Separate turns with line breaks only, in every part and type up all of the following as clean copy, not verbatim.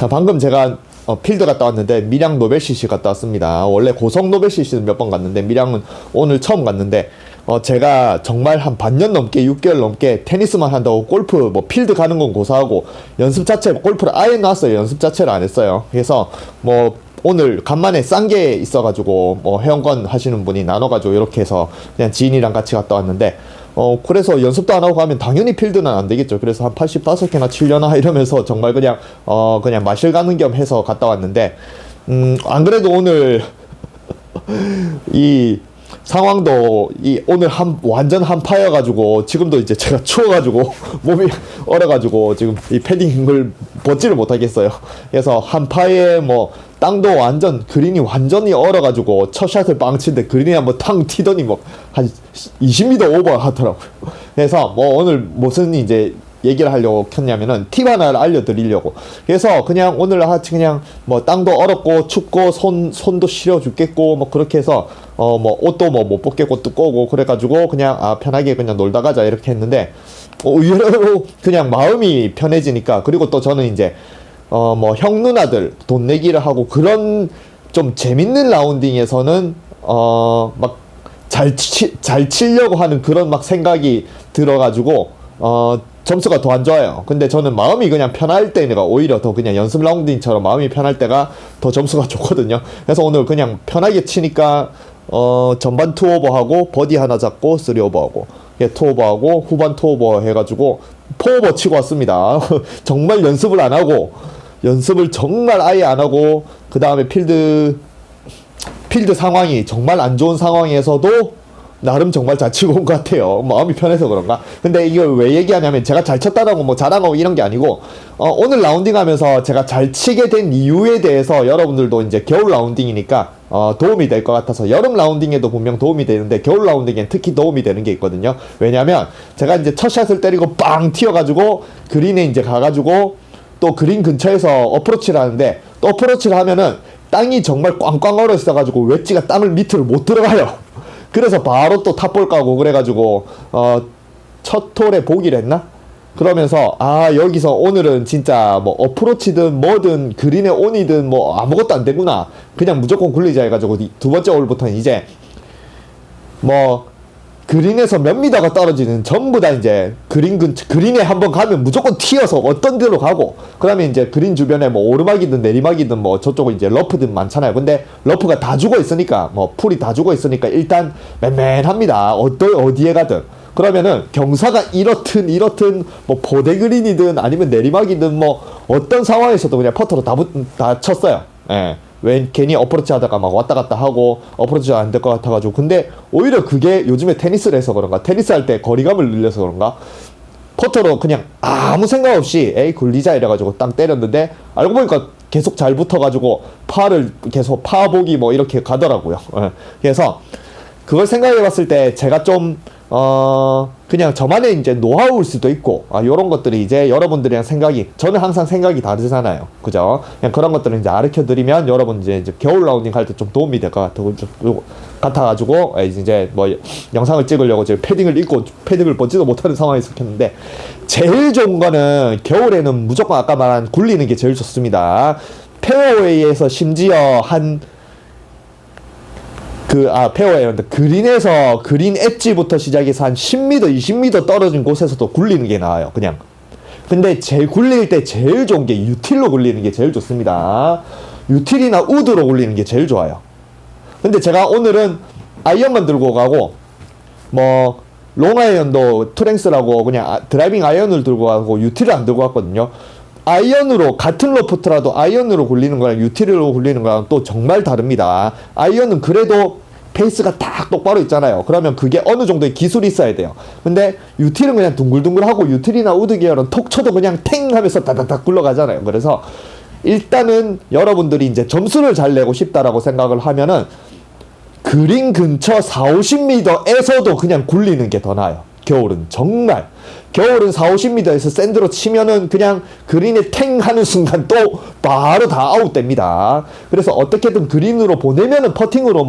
자, 방금 제가 필드 갔다 왔는데 밀양 노벨CC 갔다 왔습니다. 원래 고성 노벨CC는 몇 번 갔는데 밀양은 오늘 처음 갔는데 제가 정말 한 반년 넘게 6개월 넘게 테니스만 한다고 골프 뭐 필드 가는 건 고사하고 연습 자체 골프를 아예 놨어요. 연습 자체를 안 했어요. 그래서 뭐 오늘 간만에 싼 게 있어가지고 뭐 회원권 하시는 분이 나눠가지고 이렇게 해서 그냥 지인이랑 같이 갔다 왔는데 그래서 연습도 안 하고 가면 당연히 필드는 안 되겠죠. 그래서 한 85개나 치려나 이러면서 정말 그냥 그냥 마실 가는 겸 해서 갔다 왔는데 안 그래도 오늘 이 상황도 오늘 완전 한파여가지고 지금도 이제 제가 추워가지고 몸이 얼어가지고 지금 이 패딩을 벗지를 못하겠어요. 그래서 한파에 뭐 땅도 완전 그린이 완전히 얼어가지고 첫 샷을 빵 치는데 그린이 한번 탕 튀더니 뭐 한 20m 오버 하더라고요. 그래서 뭐 오늘 무슨 이제 얘기를 하려고 켰냐면은 팁 하나를 알려드리려고. 그래서 그냥 오늘 같이 그냥 뭐 땅도 얼었고 춥고 손도 시려 죽겠고 뭐 그렇게 해서 뭐 옷도 뭐 못 벗겠고 두꺼우고 그래가지고 그냥 편하게 그냥 놀다 가자 이렇게 했는데 의외로 그냥 마음이 편해지니까. 그리고 또 저는 이제 뭐 형 누나들 돈 내기를 하고 그런 좀 재밌는 라운딩에서는 막 잘 치려고 하는 그런 막 생각이 들어가지고 점수가 더 안 좋아요. 근데 저는 마음이 그냥 편할 때가 오히려 더 그냥 연습 라운딩처럼 마음이 편할 때가 더 점수가 좋거든요. 그래서 오늘 그냥 편하게 치니까 전반 투오버하고 버디 하나 잡고 3오버하고 투오버하고 후반 투오버 해가지고 4오버 치고 왔습니다. 정말 연습을 안 하고 연습을 정말 아예 안 하고 그 다음에 필드 상황이 정말 안 좋은 상황에서도 나름 정말 잘 치고 온 것 같아요. 마음이 편해서 그런가? 근데 이걸 왜 얘기하냐면 제가 잘 쳤다라고 뭐 자랑하고 이런 게 아니고 오늘 라운딩 하면서 제가 잘 치게 된 이유에 대해서 여러분들도 이제 겨울 라운딩이니까 도움이 될 것 같아서 여름 라운딩에도 분명 도움이 되는데 겨울 라운딩엔 특히 도움이 되는 게 있거든요. 왜냐면 제가 이제 첫 샷을 때리고 빵 튀어가지고 그린에 이제 가가지고 또 그린 근처에서 어프로치를 하는데 또 어프로치를 하면은 땅이 정말 꽝꽝 얼어 있어가지고 웨지가 땅을 밑으로 못 들어가요. 그래서 바로 또 탑볼 까고 그래가지고 첫 홀에 보기를 했나? 그러면서 여기서 오늘은 진짜 뭐 어프로치든 뭐든 그린에 온이든 뭐 아무것도 안 되구나. 그냥 무조건 굴리자 해가지고 두 번째 홀부터는 이제 뭐 그린에서 몇 미터가 떨어지는 전부 다 이제 그린에 한번 가면 무조건 튀어서 어떤 데로 가고, 그 다음에 이제 그린 주변에 뭐 오르막이든 내리막이든 뭐 저쪽은 이제 러프든 많잖아요. 근데 러프가 다 죽어 있으니까 뭐 풀이 다 죽어 있으니까 일단 맨맨합니다. 어디에 가든. 그러면은 경사가 이렇든 뭐 포대 그린이든 아니면 내리막이든 뭐 어떤 상황에서도 그냥 퍼터로 다 쳤어요. 예. 왜 괜히 어프로치 하다가 막 왔다 갔다 하고 어프로치가 안 될 것 같아가지고. 근데 오히려 그게 요즘에 테니스를 해서 그런가, 테니스 할 때 거리감을 늘려서 그런가, 퍼터로 그냥 아무 생각 없이 에이 굴리자 이래가지고 땅 때렸는데 알고 보니까 계속 잘 붙어가지고 파를 계속 파보기 뭐 이렇게 가더라고요. 그래서 그걸 생각해봤을 때 제가 좀 그냥 저만의 이제 노하우일 수도 있고, 요런 것들이 이제 여러분들이랑 저는 항상 생각이 다르잖아요. 그죠? 그냥 그런 것들을 이제 가르쳐 드리면 여러분 이제 겨울 라운딩 할 때 좀 도움이 될 것 같아가지고, 이제 뭐 영상을 찍으려고 지금 패딩을 입고 패딩을 벗지도 못하는 상황이 있었는데, 제일 좋은 거는 겨울에는 무조건 아까 말한 굴리는 게 제일 좋습니다. 페어웨이에서 심지어 페어웨이, 그린에서 그린 엣지부터 시작해서 한 10m, 20m 떨어진 곳에서도 굴리는 게 나아요, 그냥. 근데 굴릴 때 제일 좋은 게 유틸로 굴리는 게 제일 좋습니다. 유틸이나 우드로 굴리는 게 제일 좋아요. 근데 제가 오늘은 아이언만 들고 가고, 뭐, 롱아이언도 투랭스라고 그냥 드라이빙 아이언을 들고 가고 유틸을 안 들고 갔거든요. 아이언으로, 같은 로프트라도 아이언으로 굴리는 거랑 유틸로 굴리는 거랑 또 정말 다릅니다. 아이언은 그래도 페이스가 딱 똑바로 있잖아요. 그러면 그게 어느 정도의 기술이 있어야 돼요. 근데 유틸은 그냥 둥글둥글하고 유틸이나 우드 계열은 톡 쳐도 그냥 탱 하면서 다다닥 굴러가잖아요. 그래서 일단은 여러분들이 이제 점수를 잘 내고 싶다라고 생각을 하면은 그린 근처 40-50m에서도 그냥 굴리는 게 더 나아요. 겨울은 정말. 겨울은 40-50m에서 샌드로 치면은 그냥 그린에 탱 하는 순간 또 바로 다 아웃됩니다. 그래서 어떻게든 그린으로 보내면은 퍼팅으로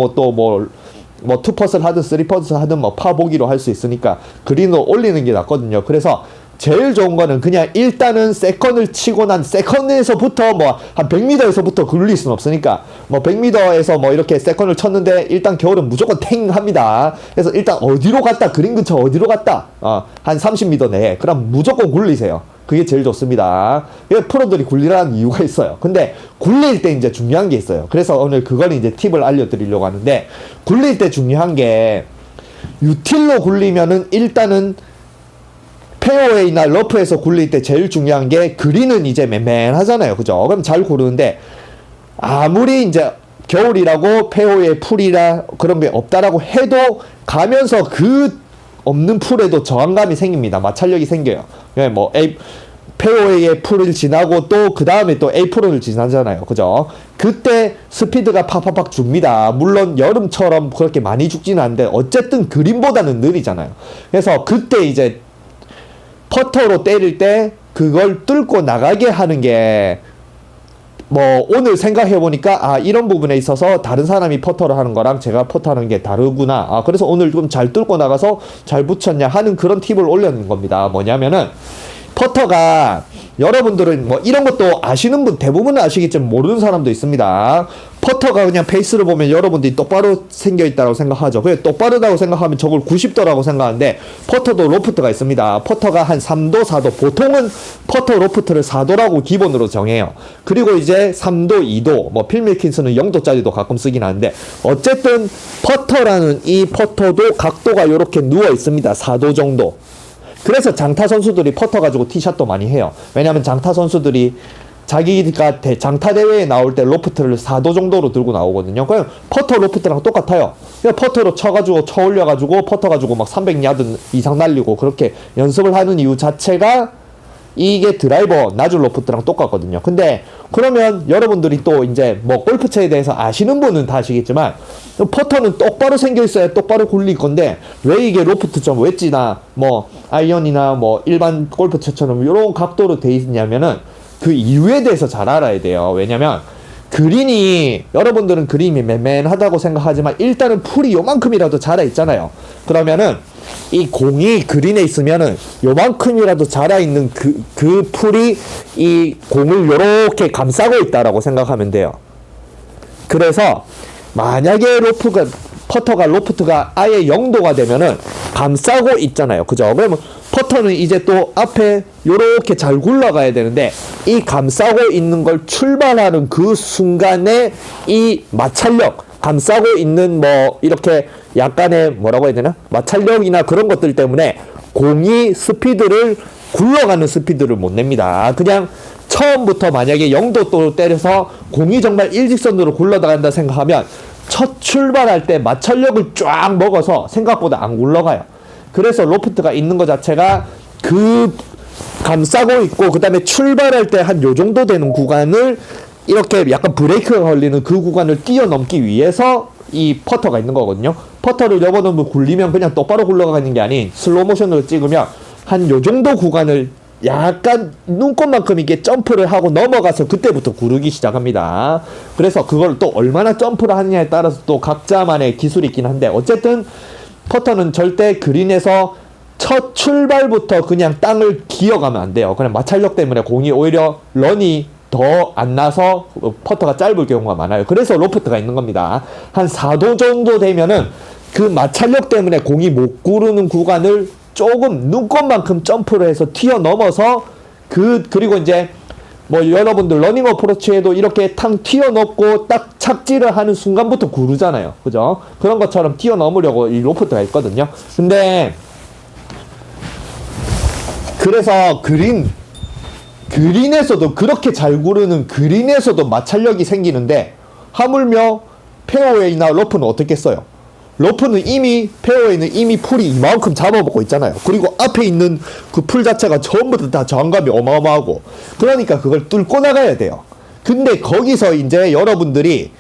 투퍼스를 하든 쓰리퍼스를 하든 뭐 파보기로 할 수 있으니까 그린으로 올리는 게 낫거든요. 그래서 제일 좋은 거는 그냥 일단은 세컨을 치고 난 세컨에서부터 뭐 한 100m에서부터 굴릴 수는 없으니까 뭐 100m에서 뭐 이렇게 세컨을 쳤는데 일단 겨울은 무조건 탱 합니다. 그래서 일단 어디로 갔다, 그린 근처 어디로 갔다, 한 30m 내에 그럼 무조건 굴리세요. 그게 제일 좋습니다. 프로들이 굴리라는 이유가 있어요. 근데 굴릴 때 이제 중요한 게 있어요. 그래서 오늘 그걸 이제 팁을 알려드리려고 하는데, 굴릴 때 중요한 게 유틸로 굴리면은 일단은 페어웨이나 러프에서 굴릴 때 제일 중요한 게 그린은 이제 맨맨하잖아요. 그죠? 그럼 잘 고르는데 아무리 이제 겨울이라고 페어웨이 풀이라 그런 게 없다라고 해도 가면서 그 없는 풀에도 저항감이 생깁니다. 마찰력이 생겨요. 뭐 페어웨이의 풀을 지나고 또 그 다음에 또 A 프로를 지나잖아요. 그죠? 그때 스피드가 팍팍팍 줍니다. 물론 여름처럼 그렇게 많이 죽지는 않는데 어쨌든 그린보다는 느리잖아요. 그래서 그때 이제 퍼터로 때릴 때 그걸 뚫고 나가게 하는 게, 뭐 오늘 생각해보니까 이런 부분에 있어서 다른 사람이 퍼터를 하는 거랑 제가 퍼터하는 게 다르구나, 그래서 오늘 좀 잘 뚫고 나가서 잘 붙였냐 하는 그런 팁을 올려놓은 겁니다. 뭐냐면은 퍼터가, 여러분들은 뭐 이런 것도 아시는 분 대부분은 아시겠지만 모르는 사람도 있습니다. 퍼터가 그냥 페이스를 보면 여러분들이 똑바로 생겨있다고 생각하죠. 그래, 똑바르다고 생각하면 저걸 90도라고 생각하는데 퍼터도 로프트가 있습니다. 퍼터가 한 3도, 4도, 보통은 퍼터 로프트를 4도라고 기본으로 정해요. 그리고 이제 3도, 2도, 뭐 필밀킨스는 0도짜리도 가끔 쓰긴 하는데, 어쨌든 퍼터라는 이 퍼터도 각도가 이렇게 누워 있습니다. 4도 정도. 그래서 장타 선수들이 퍼터 가지고 티샷도 많이 해요. 왜냐면 장타 선수들이 자기가 장타 대회에 나올 때 로프트를 4도 정도로 들고 나오거든요. 그냥 퍼터 로프트랑 똑같아요. 그냥 퍼터로 쳐가지고 쳐 올려가지고 퍼터 가지고 막 300야드 이상 날리고 그렇게 연습을 하는 이유 자체가 이게 드라이버 나줄 로프트랑 똑같거든요. 근데 그러면 여러분들이 또 이제 뭐 골프채에 대해서 아시는 분은 다 아시겠지만 퍼터는 똑바로 생겨 있어야 똑바로 굴릴 건데, 왜 이게 로프트처럼 웨지나 뭐 아이언이나 뭐 일반 골프채처럼 이런 각도로 돼 있냐면은 그 이유에 대해서 잘 알아야 돼요. 왜냐면 그린이, 여러분들은 그린이 맨맨하다고 생각하지만 일단은 풀이 요만큼이라도 자라 있잖아요. 그러면은 이 공이 그린에 있으면은 요만큼이라도 자라있는 그 풀이 이 공을 요렇게 감싸고 있다라고 생각하면 돼요. 그래서 만약에 퍼터가 로프트가 아예 0도가 되면은 감싸고 있잖아요. 그죠? 그러면 퍼터는 이제 또 앞에 요렇게 잘 굴러가야 되는데, 이 감싸고 있는 걸 출발하는 그 순간에 이 마찰력, 감싸고 있는 뭐 이렇게 약간의 뭐라고 해야 되나? 마찰력이나 그런 것들 때문에 공이 스피드를, 굴러가는 스피드를 못 냅니다. 그냥 처음부터 만약에 0도로 때려서 공이 정말 일직선으로 굴러나간다 생각하면 첫 출발할 때 마찰력을 쫙 먹어서 생각보다 안 굴러가요. 그래서 로프트가 있는 것 자체가 그 감싸고 있고, 그 다음에 출발할 때 한 요 정도 되는 구간을 이렇게 약간 브레이크가 걸리는 그 구간을 뛰어넘기 위해서 이 퍼터가 있는 거거든요. 퍼터를 접어놓으면 굴리면 그냥 똑바로 굴러가는 게 아닌 슬로우 모션으로 찍으면 한 요 정도 구간을 약간 눈꽃만큼 이게 점프를 하고 넘어가서 그때부터 구르기 시작합니다. 그래서 그걸 또 얼마나 점프를 하느냐에 따라서 또 각자만의 기술이 있긴 한데, 어쨌든 퍼터는 절대 그린에서 첫 출발부터 그냥 땅을 기어가면 안 돼요. 그냥 마찰력 때문에 공이 오히려 런이 더 안 나서 퍼터가 짧을 경우가 많아요. 그래서 로프트가 있는 겁니다. 한 4도 정도 되면은 그 마찰력 때문에 공이 못 구르는 구간을 조금 눈꽃만큼 점프를 해서 튀어넘어서 그리고 이제 뭐 여러분들 러닝 어프로치에도 이렇게 탕 튀어넘고 딱 착지를 하는 순간부터 구르잖아요. 그죠? 그런 것처럼 튀어넘으려고 이 로프트가 있거든요. 근데 그래서 그린에서도 그렇게 잘 구르는 그린에서도 마찰력이 생기는데, 하물며 페어웨이나 러프는 어떻게 써요? 러프는 이미, 페어웨이는 이미 풀이 이만큼 잡아먹고 있잖아요. 그리고 앞에 있는 그 풀 자체가 전부 다 저항감이 어마어마하고, 그러니까 그걸 뚫고 나가야 돼요. 근데 거기서 이제 여러분들이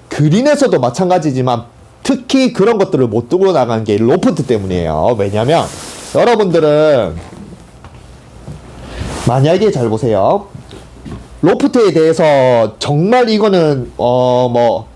그린에서도 마찬가지지만 특히 그런 것들을 못 뚫고 나가는 게 로프트 때문이에요. 왜냐면 여러분들은 만약에 잘 보세요. 로프트에 대해서 정말 이거는 뭐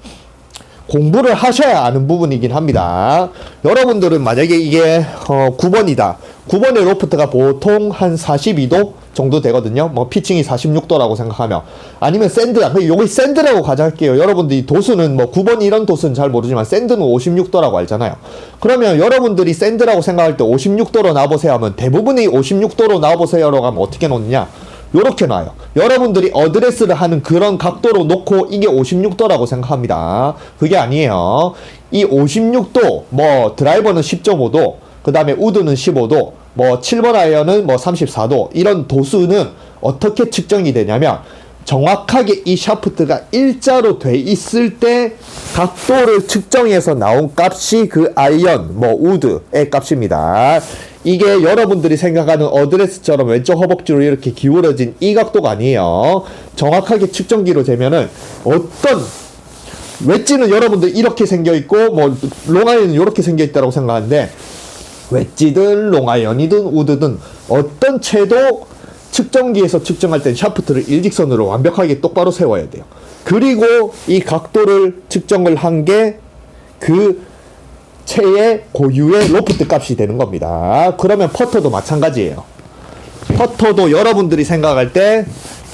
공부를 하셔야 아는 부분이긴 합니다. 여러분들은 만약에 이게 9번이다. 9번의 로프트가 보통 한 42도 정도 되거든요. 뭐 피칭이 46도라고 생각하면, 아니면 샌드야. 여기 샌드라고 가져갈게요. 여러분들이 도수는 뭐 9번 이런 도수는 잘 모르지만 샌드는 56도라고 알잖아요. 그러면 여러분들이 샌드라고 생각할 때 56도로 놔보세요 하면 대부분이 56도로 놔보세요라고 하면 어떻게 놓느냐, 요렇게 놔요. 여러분들이 어드레스를 하는 그런 각도로 놓고 이게 56도라고 생각합니다. 그게 아니에요. 이 56도, 뭐 드라이버는 10.5도, 그 다음에 우드는 15도, 뭐 7번 아이언은 뭐 34도, 이런 도수는 어떻게 측정이 되냐면 정확하게 이 샤프트가 일자로 돼 있을 때 각도를 측정해서 나온 값이 그 아이언, 뭐 우드의 값입니다. 이게 여러분들이 생각하는 어드레스처럼 왼쪽 허벅지로 이렇게 기울어진 이 각도가 아니에요. 정확하게 측정기로 재면은 어떤 웨지는 여러분들 이렇게 생겨있고 뭐 롱아이언은 이렇게 생겨있다고 생각하는데, 웨지든 롱아이언이든 우드든 어떤 채도 측정기에서 측정할 땐 샤프트를 일직선으로 완벽하게 똑바로 세워야 돼요. 그리고 이 각도를 측정을 한 게 그 채의 고유의 로프트 값이 되는 겁니다. 그러면 퍼터도 마찬가지예요. 퍼터도 여러분들이 생각할 때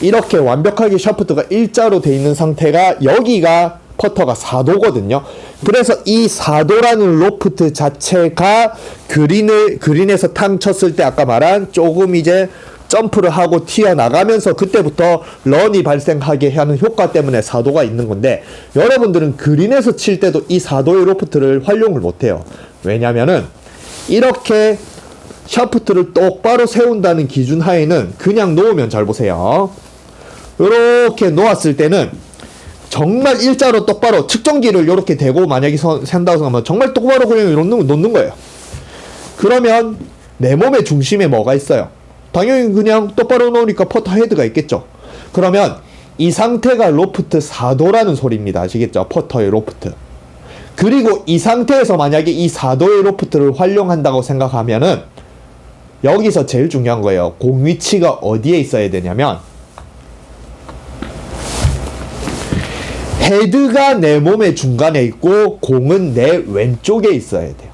이렇게 완벽하게 샤프트가 일자로 돼 있는 상태가, 여기가 퍼터가 4도거든요. 그래서 이 4도라는 로프트 자체가 그린에서 탕 쳤을 때 아까 말한 조금 이제 점프를 하고 튀어나가면서 그때부터 런이 발생하게 하는 효과 때문에 4도가 있는 건데, 여러분들은 그린에서 칠 때도 이 4도의 로프트를 활용을 못해요. 왜냐면은 이렇게 샤프트를 똑바로 세운다는 기준 하에는 그냥 놓으면, 잘 보세요, 이렇게 놓았을 때는 정말 일자로 똑바로 측정기를 이렇게 대고 만약에 센다고 하면 정말 똑바로 그냥 놓는 거예요. 그러면 내 몸의 중심에 뭐가 있어요? 당연히 그냥 똑바로 놓으니까 퍼터 헤드가 있겠죠. 그러면 이 상태가 로프트 4도라는 소리입니다. 아시겠죠? 퍼터의 로프트. 그리고 이 상태에서 만약에 이 4도의 로프트를 활용한다고 생각하면은 여기서 제일 중요한 거예요. 공 위치가 어디에 있어야 되냐면, 헤드가 내 몸의 중간에 있고 공은 내 왼쪽에 있어야 돼요.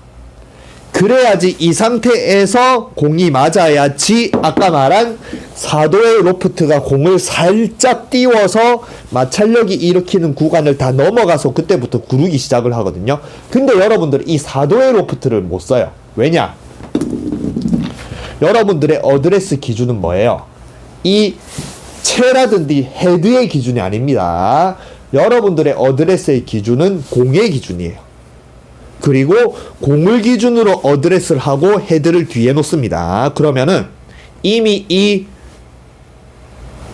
그래야지 이 상태에서 공이 맞아야지 아까 말한 4도의 로프트가 공을 살짝 띄워서 마찰력이 일으키는 구간을 다 넘어가서 그때부터 구르기 시작을 하거든요. 근데 여러분들 이 4도의 로프트를 못 써요. 왜냐? 여러분들의 어드레스 기준은 뭐예요? 이 채라든지 헤드의 기준이 아닙니다. 여러분들의 어드레스의 기준은 공의 기준이에요. 그리고 공을 기준으로 어드레스를 하고 헤드를 뒤에 놓습니다. 그러면은 이미 이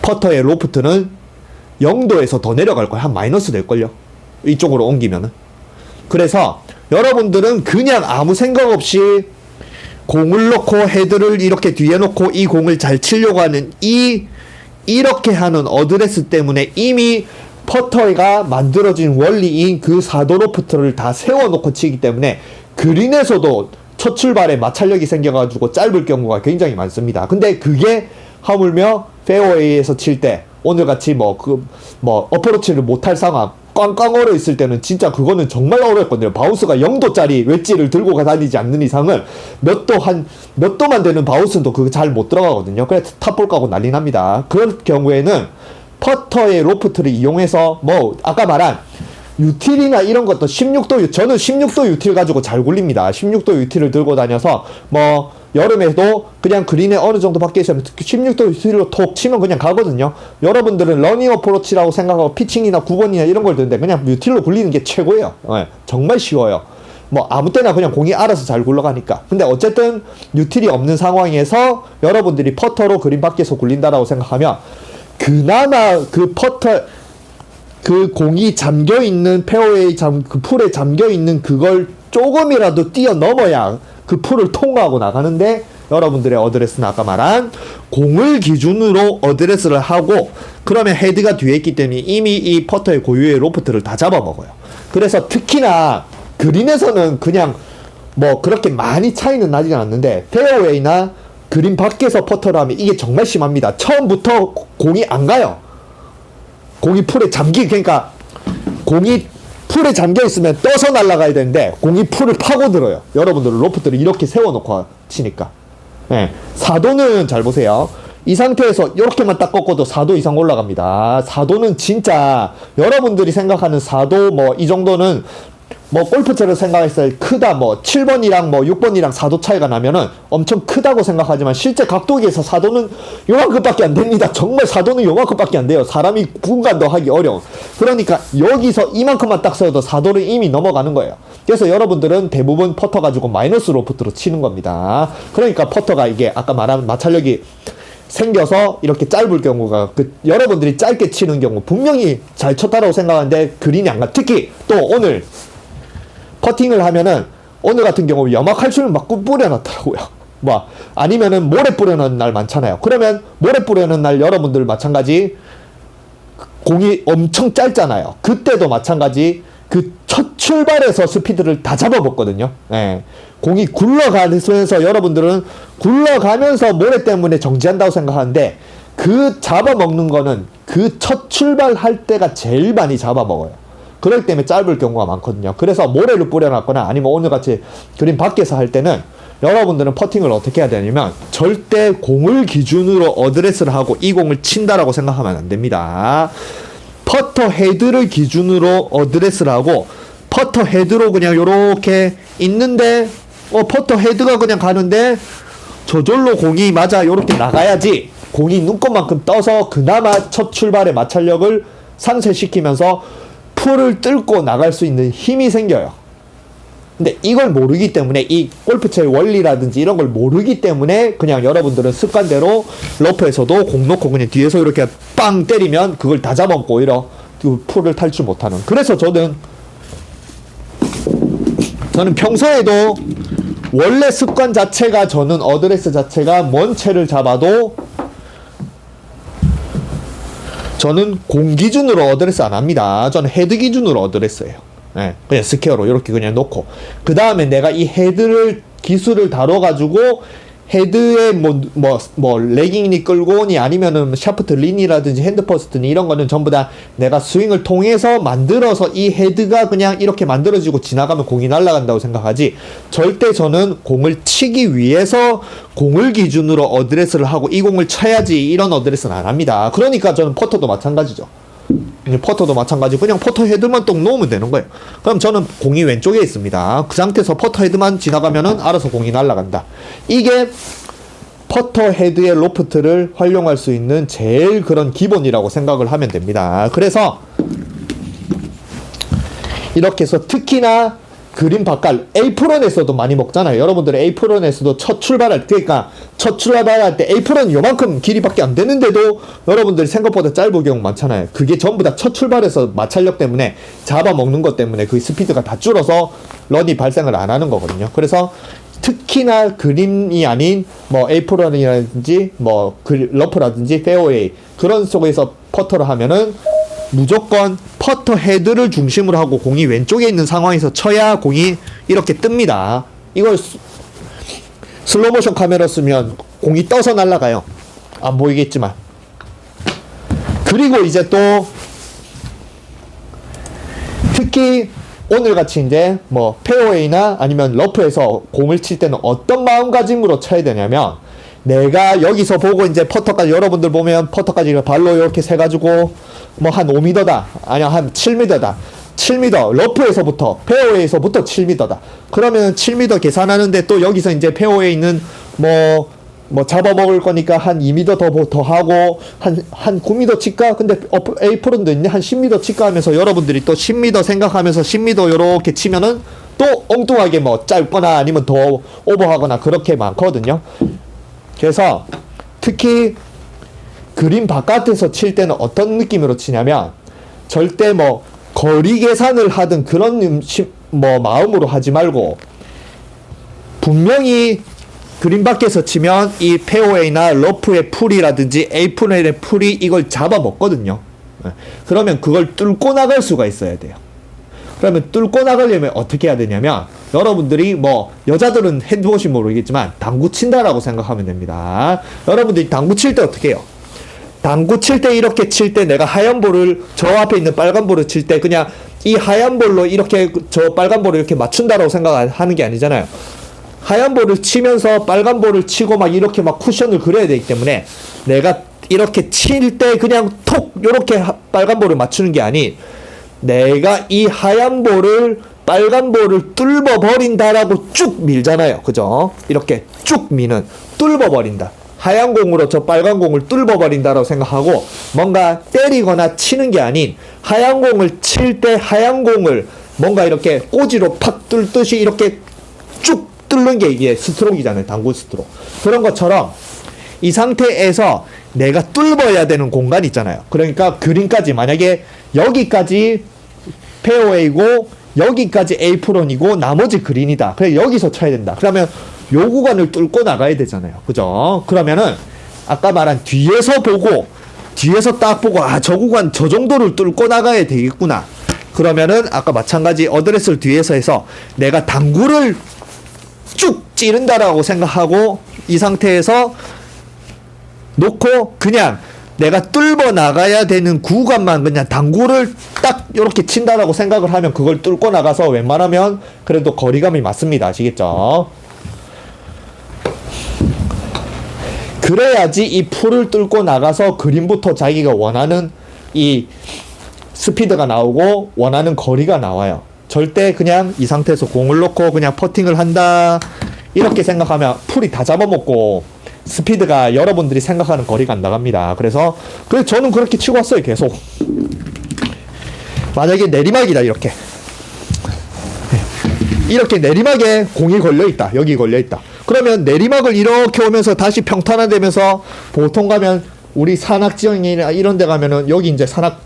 퍼터의 로프트는 0도에서 더 내려갈 거예요. 한 마이너스 될걸요. 이쪽으로 옮기면은. 그래서 여러분들은 그냥 아무 생각 없이 공을 놓고 헤드를 이렇게 뒤에 놓고 이 공을 잘 치려고 하는 이렇게 하는 어드레스 때문에 이미 퍼터가 만들어진 원리인 그 4도 로프트를 다 세워놓고 치기 때문에 그린에서도 첫 출발에 마찰력이 생겨가지고 짧을 경우가 굉장히 많습니다. 근데 그게 하물며 페어웨이에서 칠 때 오늘같이 어프로치를 못할 상황, 꽝꽝 얼어 있을 때는 진짜 그거는 정말 어렵거든요. 바우스가 0도짜리 웨지를 들고 다니지 않는 이상은 몇 도만 되는 바우스도 그거 잘 못 들어가거든요. 그래서 탑볼 까고 난리 납니다. 그럴 경우에는 퍼터의 로프트를 이용해서 아까 말한 유틸이나 이런 것도 16도, 저는 16도 유틸 가지고 잘 굴립니다. 16도 유틸을 들고 다녀서 여름에도 그냥 그린에 어느 정도 밖에 있으면 16도 유틸로 톡 치면 그냥 가거든요. 여러분들은 러닝 어프로치라고 생각하고 피칭이나 9번이나 이런 걸 드는데 그냥 유틸로 굴리는 게 최고예요. 정말 쉬워요. 아무 때나 그냥 공이 알아서 잘 굴러가니까. 근데 어쨌든 유틸이 없는 상황에서 여러분들이 퍼터로 그린 밖에서 굴린다라고 생각하면 그나마 그 공이 잠겨있는 페어웨이 그 풀에 잠겨있는 그걸 조금이라도 뛰어넘어야 그 풀을 통과하고 나가는데, 여러분들의 어드레스는 아까 말한 공을 기준으로 어드레스를 하고 그러면 헤드가 뒤에 있기 때문에 이미 이 퍼터의 고유의 로프트를 다 잡아먹어요. 그래서 특히나 그린에서는 그냥 그렇게 많이 차이는 나지 않는데 페어웨이나 그린 밖에서 퍼터를 하면 이게 정말 심합니다. 처음부터 공이 안 가요. 공이 풀에 그러니까 공이 풀에 잠겨 있으면 떠서 날아가야 되는데 공이 풀을 파고들어요. 여러분들 로프트를 이렇게 세워놓고 치니까. 네. 4도는 잘 보세요. 이 상태에서 이렇게만 딱 꺾어도 4도 이상 올라갑니다. 4도는 진짜 여러분들이 생각하는 4도 뭐 이 정도는 뭐 골프채를 생각했을 때 크다, 뭐 7번이랑 뭐 6번이랑 4도 차이가 나면은 엄청 크다고 생각하지만 실제 각도기에서 4도는 요만큼밖에 안 됩니다. 정말 4도는 요만큼밖에 안 돼요. 사람이 분간도 하기 어려운. 그러니까 여기서 이만큼만 딱 세워도 4도를 이미 넘어가는 거예요. 그래서 여러분들은 대부분 퍼터 가지고 마이너스 로프트로 치는 겁니다. 그러니까 퍼터가 이게 아까 말한 마찰력이 생겨서 이렇게 짧을 경우가 여러분들이 짧게 치는 경우 분명히 잘 쳤다라고 생각하는데 그린이 안 가. 특히 또 오늘 퍼팅을 하면은 오늘 같은 경우 염화칼슘을 막 뿌려놨더라고요. 뭐 아니면은 모래 뿌려놓은 날 많잖아요. 그러면 모래 뿌려놓은 날 여러분들 마찬가지 공이 엄청 짧잖아요. 그때도 마찬가지 그 첫 출발에서 스피드를 다 잡아먹거든요. 예. 공이 굴러가면서 여러분들은 굴러가면서 모래 때문에 정지한다고 생각하는데 그 잡아먹는 거는 그 첫 출발할 때가 제일 많이 잡아먹어요. 그럴 때문에 짧을 경우가 많거든요. 그래서 모래를 뿌려놨거나 아니면 오늘같이 그린 밖에서 할 때는 여러분들은 퍼팅을 어떻게 해야 되냐면 절대 공을 기준으로 어드레스를 하고 이 공을 친다라고 생각하면 안 됩니다. 퍼터 헤드를 기준으로 어드레스를 하고 퍼터 헤드로 그냥 요렇게 있는데 퍼터 헤드가 그냥 가는데 저절로 공이 맞아 요렇게 나가야지 공이 눈곱만큼 떠서 그나마 첫 출발의 마찰력을 상쇄시키면서 풀을 뚫고 나갈 수 있는 힘이 생겨요. 근데 이걸 모르기 때문에 이 골프채의 원리라든지 이런 걸 모르기 때문에 그냥 여러분들은 습관대로 러프에서도 공 놓고 그냥 뒤에서 이렇게 빵 때리면 그걸 다 잡아먹고 오히려 그 풀을 탈출 못하는. 그래서 저는 평소에도 원래 습관 자체가 저는 어드레스 자체가 먼 채를 잡아도 저는 공 기준으로 어드레스 안 합니다. 저는 헤드 기준으로 어드레스예요. 네, 그냥 스퀘어로 이렇게 그냥 놓고 그 다음에 내가 이 헤드를 기술을 다뤄가지고 헤드에 뭐 레깅이 끌고 오니 아니면은 샤프트 린이라든지 핸드퍼스트니 이런 거는 전부 다 내가 스윙을 통해서 만들어서 이 헤드가 그냥 이렇게 만들어지고 지나가면 공이 날아간다고 생각하지 절대 저는 공을 치기 위해서 공을 기준으로 어드레스를 하고 이 공을 쳐야지 이런 어드레스는 안 합니다. 그러니까 저는 퍼터도 마찬가지죠. 퍼터도 마찬가지 그냥 퍼터 헤드만 딱 놓으면 되는 거예요. 그럼 저는 공이 왼쪽에 있습니다. 그 상태에서 퍼터 헤드만 지나가면은 알아서 공이 날아간다. 이게 퍼터 헤드의 로프트를 활용할 수 있는 제일 그런 기본이라고 생각을 하면 됩니다. 그래서 이렇게 해서 특히나 그린 바깥 에이프런에서도 많이 먹잖아요. 여러분들 에이프런에서도 첫 출발할 때 에이프런 요만큼 길이밖에 안 되는데도 여러분들이 생각보다 짧은 경우 많잖아요. 그게 전부 다 첫 출발에서 마찰력 때문에 잡아먹는 것 때문에 그 스피드가 다 줄어서 런이 발생을 안 하는 거거든요. 그래서 특히나 그린이 아닌 뭐 에이프런이라든지 뭐 러프라든지 페어웨이 그런 속에서 퍼터를 하면은 무조건 퍼터 헤드를 중심으로 하고 공이 왼쪽에 있는 상황에서 쳐야 공이 이렇게 뜹니다. 이걸 슬로모션 카메라 쓰면 공이 떠서 날아가요. 안 보이겠지만. 그리고 이제 또 특히 오늘같이 이제 뭐 페어웨이나 아니면 러프에서 공을 칠 때는 어떤 마음가짐으로 쳐야 되냐면 내가 여기서 보고 이제 퍼터까지 여러분들 보면 퍼터까지 발로 이렇게 세가지고 뭐 한 5m다 아니야 한 7m다 7m 러프에서부터 페어웨이에서부터 7m다 그러면 7m 계산하는데 또 여기서 이제 페어웨이에 있는 뭐 잡아먹을 거니까 한 2m 더 하고 한 9m 칠까? 근데 에이프런도 있네 한 10m 칠까 하면서 여러분들이 또 10m 생각하면서 10m 요렇게 치면은 또 엉뚱하게 뭐 짧거나 아니면 더 오버하거나 그렇게 많거든요. 그래서 특히 그린 바깥에서 칠 때는 어떤 느낌으로 치냐면 절대 뭐 거리 계산을 하든 그런 마음으로 하지 말고 분명히 그린 밖에서 치면 이 페어웨이나 러프의 풀이라든지 에이프런의 풀이 이걸 잡아먹거든요. 그러면 그걸 뚫고 나갈 수가 있어야 돼요. 그러면 뚫고 나가려면 어떻게 해야 되냐면 여러분들이 뭐 여자들은 해보시 모르겠지만 당구 친다라고 생각하면 됩니다. 여러분들이 당구 칠 때 어떻게 해요? 당구 칠 때 이렇게 칠 때 내가 하얀 볼을 저 앞에 있는 빨간 볼을 칠 때 그냥 이 하얀 볼로 이렇게 저 빨간 볼을 이렇게 맞춘다라고 생각하는 게 아니잖아요. 하얀 볼을 치면서 빨간 볼을 치고 막 이렇게 막 쿠션을 그려야 되기 때문에 내가 이렇게 칠 때 그냥 톡 요렇게 빨간 볼을 맞추는 게 아닌 내가 이 하얀 볼을 빨간 볼을 뚫어 버린다라고 쭉 밀잖아요. 그죠? 이렇게 쭉 미는 뚫어 버린다. 하얀 공으로 저 빨간 공을 뚫어 버린다라고 생각하고 뭔가 때리거나 치는 게 아닌 하얀 공을 칠 때 하얀 공을 뭔가 이렇게 꼬지로 팍 뚫듯이 이렇게 쭉 뚫는 게 이게 스트로크잖아요. 당구 스트로크. 그런 것처럼 이 상태에서 내가 뚫어야 되는 공간 있잖아요. 그러니까 그린까지 만약에 여기까지 페어웨이고 여기까지 에이프론이고 나머지 그린이다. 그래 여기서 쳐야 된다. 그러면 요 구간을 뚫고 나가야 되잖아요. 그죠? 그러면은 아까 말한 뒤에서 보고 뒤에서 딱 보고 아 저 구간 저 정도를 뚫고 나가야 되겠구나. 그러면은 아까 마찬가지 어드레스를 뒤에서 해서 내가 당구를 쭉 찌른다라고 생각하고 이 상태에서 놓고 그냥 내가 뚫어 나가야 되는 구간만 그냥 당구를 딱 이렇게 친다라고 생각을 하면 그걸 뚫고 나가서 웬만하면 그래도 거리감이 맞습니다. 아시겠죠? 그래야지 이 풀을 뚫고 나가서 그린부터 자기가 원하는 이 스피드가 나오고 원하는 거리가 나와요. 절대 그냥 이 상태에서 공을 놓고 그냥 퍼팅을 한다 이렇게 생각하면 풀이 다 잡아먹고 스피드가 여러분들이 생각하는 거리가 안 나갑니다. 그래서 저는 그렇게 치고 왔어요. 계속. 만약에 내리막이다 이렇게 내리막에 공이 걸려있다. 여기 걸려있다. 그러면 내리막을 이렇게 오면서 다시 평탄화되면서 보통 가면 우리 산악지형이나 이런 데 가면은 여기 이제 산악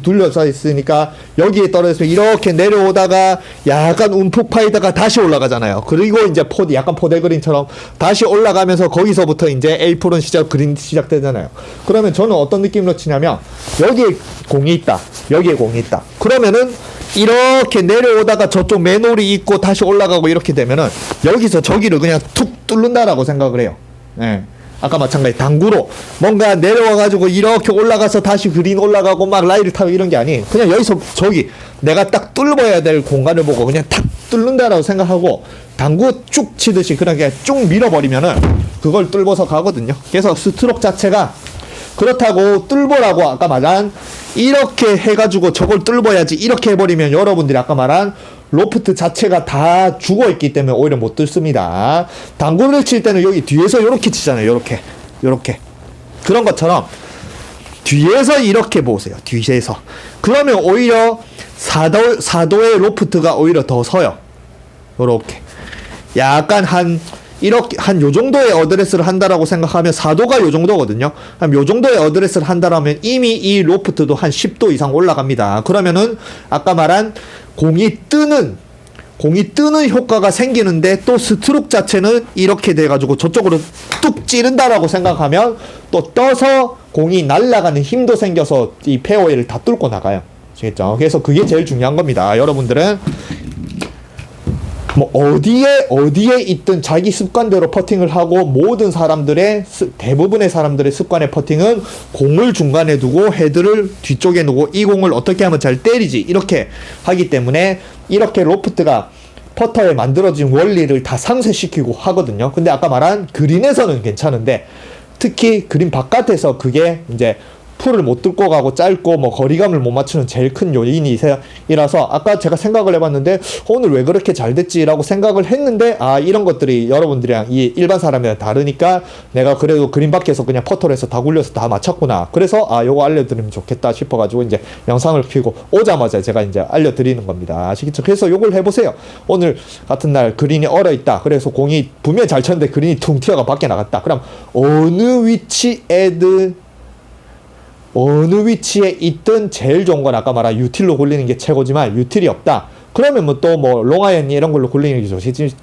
둘러서 있으니까 여기에 떨어져서 이렇게 내려오다가 약간 움푹 파이다가 다시 올라가잖아요. 그리고 이제 약간 포대그린처럼 다시 올라가면서 거기서부터 이제 에이프론 그린 시작되잖아요. 그러면 저는 어떤 느낌으로 치냐면 여기에 공이 있다. 여기에 공이 있다. 그러면은 이렇게 내려오다가 저쪽 맨홀이 있고 다시 올라가고 이렇게 되면은 여기서 저기를 그냥 툭 뚫는다라고 생각을 해요. 예. 아까 마찬가지 당구로 뭔가 내려와가지고 이렇게 올라가서 다시 그린 올라가고 막 라이를 타고 이런 게 아닌 그냥 여기서 저기 내가 딱 뚫어야 될 공간을 보고 그냥 탁 뚫는다라고 생각하고 당구 쭉 치듯이 그렇게 쭉 밀어버리면은 그걸 뚫어서 가거든요. 그래서 스트로크 자체가 그렇다고 뚫보라고 아까 말한 이렇게 해가지고 저걸 뚫어야지 이렇게 해버리면 여러분들이 아까 말한 로프트 자체가 다 죽어있기 때문에 오히려 못 뚫습니다. 당구를 칠 때는 여기 뒤에서 이렇게 치잖아요. 요렇게 그런 것처럼 뒤에서 이렇게 보세요. 뒤에서 그러면 오히려 사도의 로프트가 오히려 더 서요. 요렇게 약간 이렇게 요 정도의 어드레스를 한다라고 생각하면 사도가 요 정도거든요. 그럼 요 정도의 어드레스를 한다라면 이미 이 로프트도 한 10도 이상 올라갑니다. 그러면은 아까 말한 공이 뜨는 효과가 생기는데 또 스트로크 자체는 이렇게 돼가지고 저쪽으로 뚝 찌른다라고 생각하면 또 떠서 공이 날아가는 힘도 생겨서 이 페어웨이를 다 뚫고 나가요. 아시겠죠? 그래서 그게 제일 중요한 겁니다. 여러분들은 뭐 어디에 있든 자기 습관대로 퍼팅을 하고 모든 사람들의 대부분의 사람들의 습관의 퍼팅은 공을 중간에 두고 헤드를 뒤쪽에 놓고 이 공을 어떻게 하면 잘 때리지 이렇게 하기 때문에 이렇게 로프트가 퍼터에 만들어진 원리를 다 상쇄시키고 하거든요. 근데 아까 말한 그린에서는 괜찮은데 특히 그린 바깥에서 그게 이제 풀을 못 뚫고 가고 짧고 뭐 거리감을 못 맞추는 제일 큰 요인이라서 아까 제가 생각을 해봤는데 오늘 왜 그렇게 잘 됐지라고 생각을 했는데 아 이런 것들이 여러분들이랑 이 일반 사람이랑 다르니까 내가 그래도 그린 밖에서 그냥 퍼터를 해서 다 굴려서 다 맞췄구나. 그래서 아 요거 알려드리면 좋겠다 싶어가지고 이제 영상을 켜고 오자마자 제가 이제 알려드리는 겁니다. 아시겠죠? 그래서 요걸 해보세요. 오늘 같은 날 그린이 얼어있다. 그래서 공이 분명히 잘 쳤는데 그린이 퉁 튀어가 밖에 나갔다. 그럼 어느 위치에 있든 제일 좋은 건 아까 말한 유틸로 굴리는 게 최고지만 유틸이 없다. 그러면 뭐 또 뭐 롱아이언 이런 걸로 굴리는 게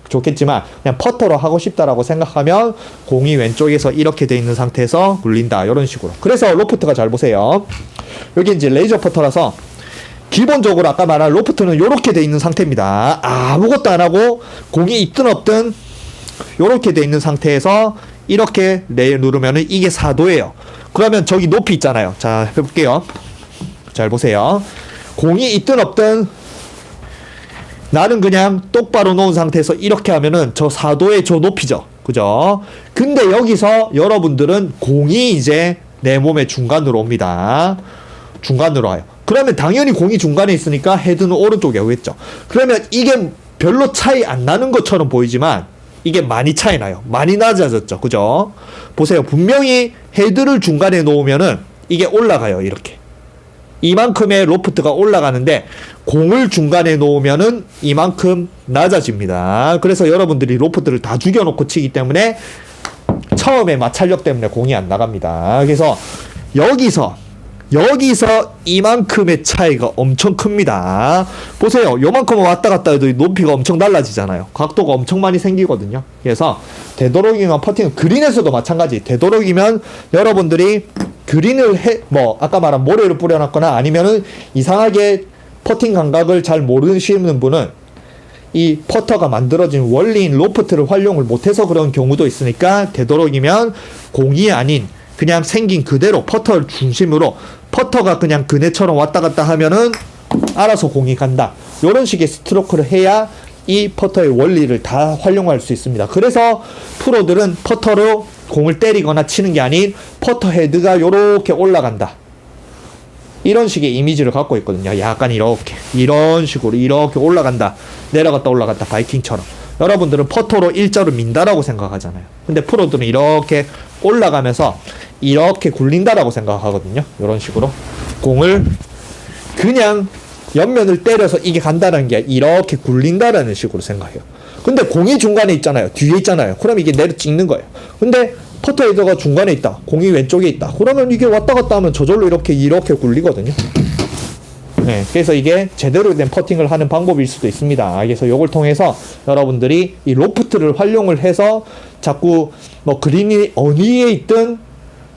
좋겠지만 그냥 퍼터로 하고 싶다라고 생각하면 공이 왼쪽에서 이렇게 돼 있는 상태에서 굴린다. 이런 식으로. 그래서 로프트가 잘 보세요. 여기 이제 레이저 퍼터라서 기본적으로 아까 말한 로프트는 이렇게 돼 있는 상태입니다. 아무것도 안 하고 공이 있든 없든 이렇게 돼 있는 상태에서 이렇게 누르면은 이게 4도예요. 그러면 저기 높이 있잖아요. 자, 해볼게요. 잘 보세요. 공이 있든 없든 나는 그냥 똑바로 놓은 상태에서 이렇게 하면은 저 4도의 저 높이죠. 그죠? 근데 여기서 여러분들은 공이 이제 내 몸의 중간으로 옵니다. 중간으로 와요. 그러면 당연히 공이 중간에 있으니까 헤드는 오른쪽에 오겠죠. 그러면 이게 별로 차이 안 나는 것처럼 보이지만 이게 많이 차이 나요. 많이 낮아졌죠. 그죠? 보세요. 분명히 헤드를 중간에 놓으면은 이게 올라가요. 이렇게. 이만큼의 로프트가 올라가는데 공을 중간에 놓으면은 이만큼 낮아집니다. 그래서 여러분들이 로프트를 다 죽여놓고 치기 때문에 처음에 마찰력 때문에 공이 안 나갑니다. 그래서 여기서 이만큼의 차이가 엄청 큽니다. 보세요. 요만큼 왔다 갔다 해도 높이가 엄청 달라지잖아요. 각도가 엄청 많이 생기거든요. 그래서 되도록이면 퍼팅, 그린에서도 마찬가지. 되도록이면 여러분들이 그린을 아까 말한 모래를 뿌려놨거나 아니면은 이상하게 퍼팅 감각을 잘 모르시는 분은 이 퍼터가 만들어진 원리인 로프트를 활용을 못해서 그런 경우도 있으니까 되도록이면 공이 아닌 그냥 생긴 그대로 퍼터를 중심으로 퍼터가 그냥 그네처럼 왔다 갔다 하면은 알아서 공이 간다. 이런 식의 스트로크를 해야 이 퍼터의 원리를 다 활용할 수 있습니다. 그래서 프로들은 퍼터로 공을 때리거나 치는 게 아닌 퍼터 헤드가 요렇게 올라간다. 이런 식의 이미지를 갖고 있거든요. 약간 이렇게 이런 식으로 이렇게 올라간다. 내려갔다 올라갔다. 바이킹처럼. 여러분들은 퍼터로 일자로 민다라고 생각하잖아요. 근데 프로들은 이렇게 올라가면서 이렇게 굴린다라고 생각하거든요. 이런 식으로 공을 그냥 옆면을 때려서 이게 간다는 게 이렇게 굴린다라는 식으로 생각해요. 근데 공이 중간에 있잖아요. 뒤에 있잖아요. 그럼 이게 내려 찍는 거예요. 근데 퍼터 헤더가 중간에 있다. 공이 왼쪽에 있다. 그러면 이게 왔다 갔다 하면 저절로 이렇게 굴리거든요. 네, 그래서 이게 제대로 된 퍼팅을 하는 방법일 수도 있습니다. 그래서 이걸 통해서 여러분들이 이 로프트를 활용을 해서 자꾸 뭐 그린이 어디에 있든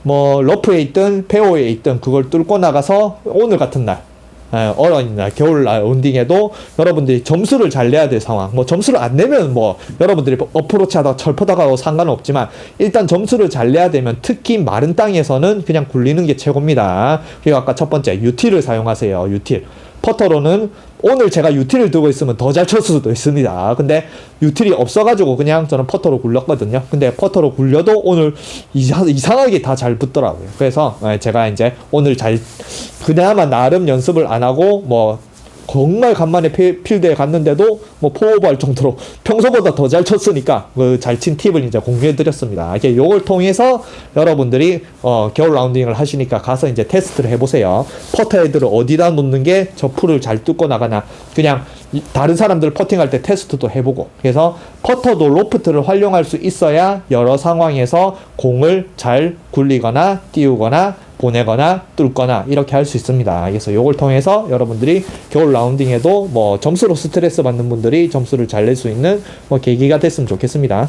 뭐 러프에 있든 페어에 있든 그걸 뚫고 나가서 오늘 같은 날 어린이날, 겨울날 온딩에도 여러분들이 점수를 잘 내야 될 상황. 뭐 점수를 안 내면 뭐 여러분들이 어프로치 하다가 철퍼다가 상관은 없지만 일단 점수를 잘 내야 되면 특히 마른 땅에서는 그냥 굴리는 게 최고입니다. 그리고 아까 첫 번째 유틸을 사용하세요. 유틸. 퍼터로는 오늘 제가 유틸을 들고 있으면 더 잘 쳤을 수도 있습니다. 근데 유틸이 없어가지고 그냥 저는 퍼터로 굴렸거든요. 근데 퍼터로 굴려도 오늘 이상하게 다 잘 붙더라고요. 그래서 제가 이제 오늘 그나마 나름 연습을 안 하고 뭐 정말 간만에 필드에 갔는데도 뭐 포오버할 정도로 평소보다 더 잘 쳤으니까 그 잘 친 팁을 이제 공유해 드렸습니다. 이게 요걸 통해서 여러분들이 겨울 라운딩을 하시니까 가서 이제 테스트를 해보세요. 퍼터 헤드를 어디다 놓는 게 저 풀을 잘 뚫고 나가나, 그냥 다른 사람들 퍼팅할 때 테스트도 해보고. 그래서 퍼터도 로프트를 활용할 수 있어야 여러 상황에서 공을 잘 굴리거나 띄우거나 보내거나 뚫거나 이렇게 할 수 있습니다. 그래서 요걸 통해서 여러분들이 겨울 라운딩에도 뭐 점수로 스트레스 받는 분들이 점수를 잘 낼 수 있는 뭐 계기가 됐으면 좋겠습니다.